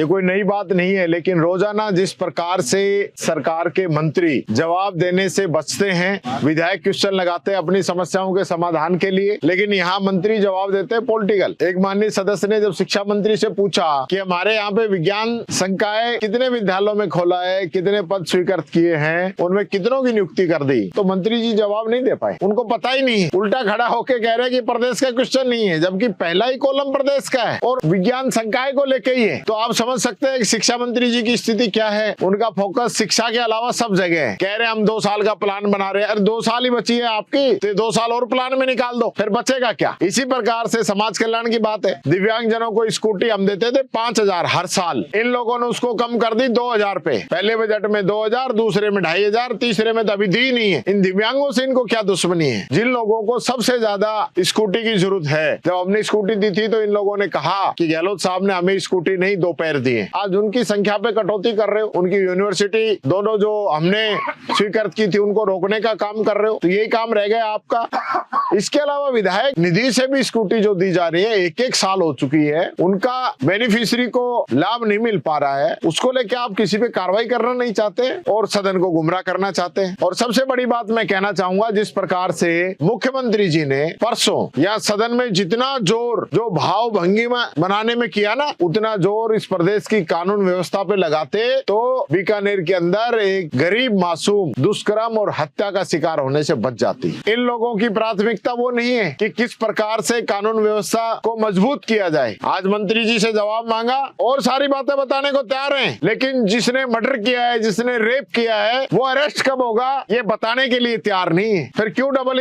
ये कोई नई बात नहीं है, लेकिन रोजाना जिस प्रकार से सरकार के मंत्री जवाब देने से बचते हैं, विधायक क्वेश्चन लगाते हैं अपनी समस्याओं के समाधान के लिए, लेकिन यहाँ मंत्री जवाब देते हैं पॉलिटिकल। एक माननीय सदस्य ने जब शिक्षा मंत्री से पूछा कि हमारे यहाँ पे विज्ञान संकाय कितने विद्यालयों में खोला है, कितने पद स्वीकृत किए हैं, उनमें कितनों की नियुक्ति कर दी, तो मंत्री जी जवाब नहीं दे पाए। उनको पता ही नहीं है, उल्टा खड़ा होके कह रहे हैं कि प्रदेश का क्वेश्चन नहीं है, जबकि पहला ही कॉलम प्रदेश का है और विज्ञान संकाय को लेके ही है। तो आप समझ सकते हैं कि शिक्षा मंत्री जी की स्थिति क्या है। उनका फोकस शिक्षा के अलावा सब जगह है। कह रहे हैं हम 2 साल का प्लान बना रहे हैं। अरे 2 साल ही बची है आपकी, तो 2 साल और प्लान में निकाल दो, फिर बचेगा क्या। इसी प्रकार से समाज कल्याण की बात है। दिव्यांगजनों को स्कूटी हम देते थे 5,000 हर साल, इन लोगों ने उसको कम कर दी 2,000 पे। पहले बजट में 2,000, दूसरे में 2,500, तीसरे में तो अभी दी नहीं है। इन दिव्यांगों से इनको क्या दुश्मनी है। जिन लोगों को सबसे ज्यादा स्कूटी की जरूरत है, जब हमने स्कूटी दी थी तो इन लोगों ने कहा कि गहलोत साहब ने हमें स्कूटी नहीं 2 पैर दिए। आज उनकी संख्या पे कटौती कर रहे हो, उनकी यूनिवर्सिटी दोनों जो हमने स्वीकृत की थी उनको रोकने का काम कर रहे हो, तो यही काम रह गया आपका। इसके अलावा विधायक निधि से भी स्कूटी जो दी जा रही है 1-1 साल हो चुकी है, उनका बेनिफिशियरी को लाभ नहीं मिल पा रहा है, उसको लेके आप किसी पे कार्रवाई करना नहीं चाहते और सदन को गुमराह करना चाहते हैं। और सबसे बड़ी बात मैं कहना चाहूंगा, जिस प्रकार से मुख्यमंत्री जी ने परसों या सदन में जितना जोर जो भाव भंगिमा बनाने में किया ना, उतना जोर इस प्रदेश की कानून व्यवस्था पे लगाते तो बीकानेर के अंदर एक गरीब मासूम दुष्कर्म और हत्या का शिकार होने से बच जाती। इन लोगों की प्राथमिकता वो नहीं है कि किस प्रकार से कानून व्यवस्था को मजबूत किया जाए। आज मंत्री जी से जवाब मांगा और सारी बातें बताने को तैयार हैं, लेकिन जिसने मर्डर किया है, जिसने रेप किया है, वो अरेस्ट कब होगा ये बताने के लिए तैयार नहीं है। फिर क्यों डबल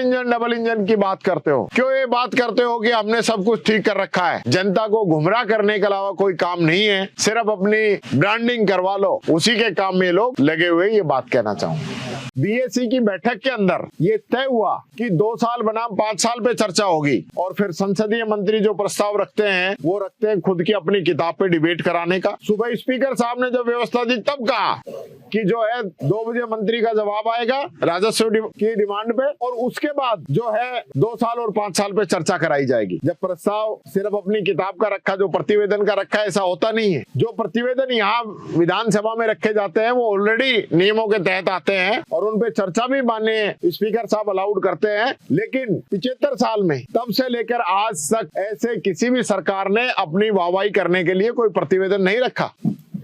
इंजन की बात करते हो? क्यों ये बात करते हो कि हमने सब कुछ ठीक कर रखा है? जनता को गुमराह करने के अलावा कोई काम नहीं है, सिर्फ अपनी ब्रांडिंग करवा लो, उसी के काम में लोग लगे हुए, ये बात कहना चाहूंगा। बीएससी की बैठक के अंदर ये तय हुआ कि 2 साल बनाम 5 साल पे चर्चा होगी और फिर संसदीय मंत्री जो प्रस्ताव रखते हैं वो रखते हैं खुद की अपनी किताब पे डिबेट कराने का। सुबह स्पीकर साहब ने जब व्यवस्था दी तब कहा कि जो है 2 बजे मंत्री का जवाब आएगा राजस्व की डिमांड पे और उसके बाद जो है 2 साल और 5 साल पे चर्चा कराई जाएगी। जब प्रस्ताव सिर्फ अपनी किताब का रखा, जो प्रतिवेदन का रखा है, ऐसा होता नहीं है। जो प्रतिवेदन यहाँ विधानसभा में रखे जाते हैं वो ऑलरेडी नियमों के तहत आते हैं और उन पे चर्चा भी माननीय स्पीकर साहब अलाउड करते हैं। लेकिन 75 साल में तब से लेकर आज तक ऐसे किसी भी सरकार ने अपनी वाहवाही करने के लिए कोई प्रतिवेदन नहीं रखा।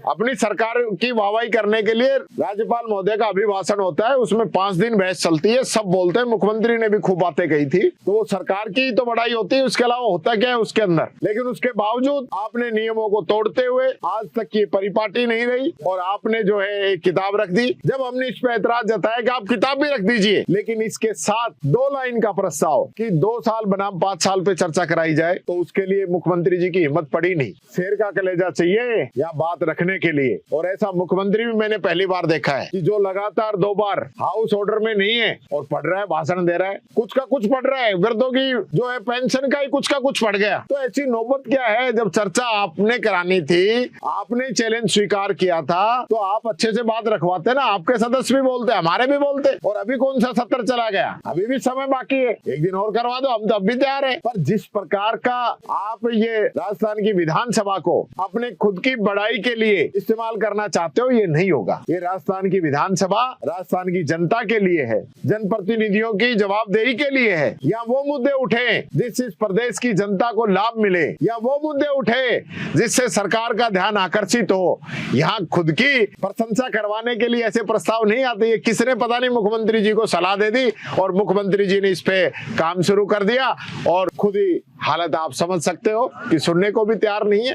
अपनी सरकार की वाहवाही करने के लिए राज्यपाल महोदय का अभिभाषण होता है, उसमें 5 दिन बहस चलती है, सब बोलते हैं, मुख्यमंत्री ने भी खूब बातें कही थी, तो वो सरकार की तो बड़ाई होती है, उसके अलावा होता क्या है उसके अंदर। लेकिन उसके बावजूद आपने नियमों को तोड़ते हुए आज तक ये परिपाटी नहीं रही और आपने जो है एक किताब रख दी। जब हमने इस पे ऐतराज जताया कि आप किताब भी रख दीजिए, लेकिन इसके साथ 2 लाइन का प्रस्ताव कि 2 साल बनाम 5 साल पे चर्चा कराई जाए, तो उसके लिए मुख्यमंत्री जी की हिम्मत पड़ी नहीं। शेर का कलेजा चाहिए या बात रखने के लिए। और ऐसा मुख्यमंत्री भी मैंने पहली बार देखा है कि जो लगातार 2 बार हाउस ऑर्डर में नहीं है और पढ़ रहा है, भाषण दे रहा है, कुछ का कुछ पढ़ रहा है, वृद्धों की जो है पेंशन का ही कुछ का कुछ पढ़ गया। तो ऐसी नौबत क्या है? जब चर्चा आपने करानी थी, आपने चैलेंज स्वीकार किया था, तो आप अच्छे से बात रखवाते ना। आपके सदस्य भी बोलते, हमारे भी बोलते, और अभी कौन सा 70 चला गया? अभी भी समय बाकी है, 1 दिन और करवा दो, हम तो अब भी तैयार है। पर जिस प्रकार का आप ये राजस्थान की विधानसभा को अपने खुद की बड़ाई के लिए इस्तेमाल करना चाहते हो, ये नहीं होगा। ये राजस्थान की विधानसभा राजस्थान की जनता के लिए है, जनप्रतिनिधियों की जवाबदेही के लिए है। या वो मुद्दे उठे जिससे इस प्रदेश की जनता को लाभ मिले, या वो मुद्दे उठे जिससे सरकार का ध्यान आकर्षित हो। यहाँ खुद की प्रशंसा करवाने के लिए ऐसे प्रस्ताव नहीं आते। ये किसने पता नहीं मुख्यमंत्री जी को सलाह दे दी और मुख्यमंत्री जी ने इस पे काम शुरू कर दिया और खुद ही हालत आप समझ सकते हो कि सुनने को भी तैयार नहीं है।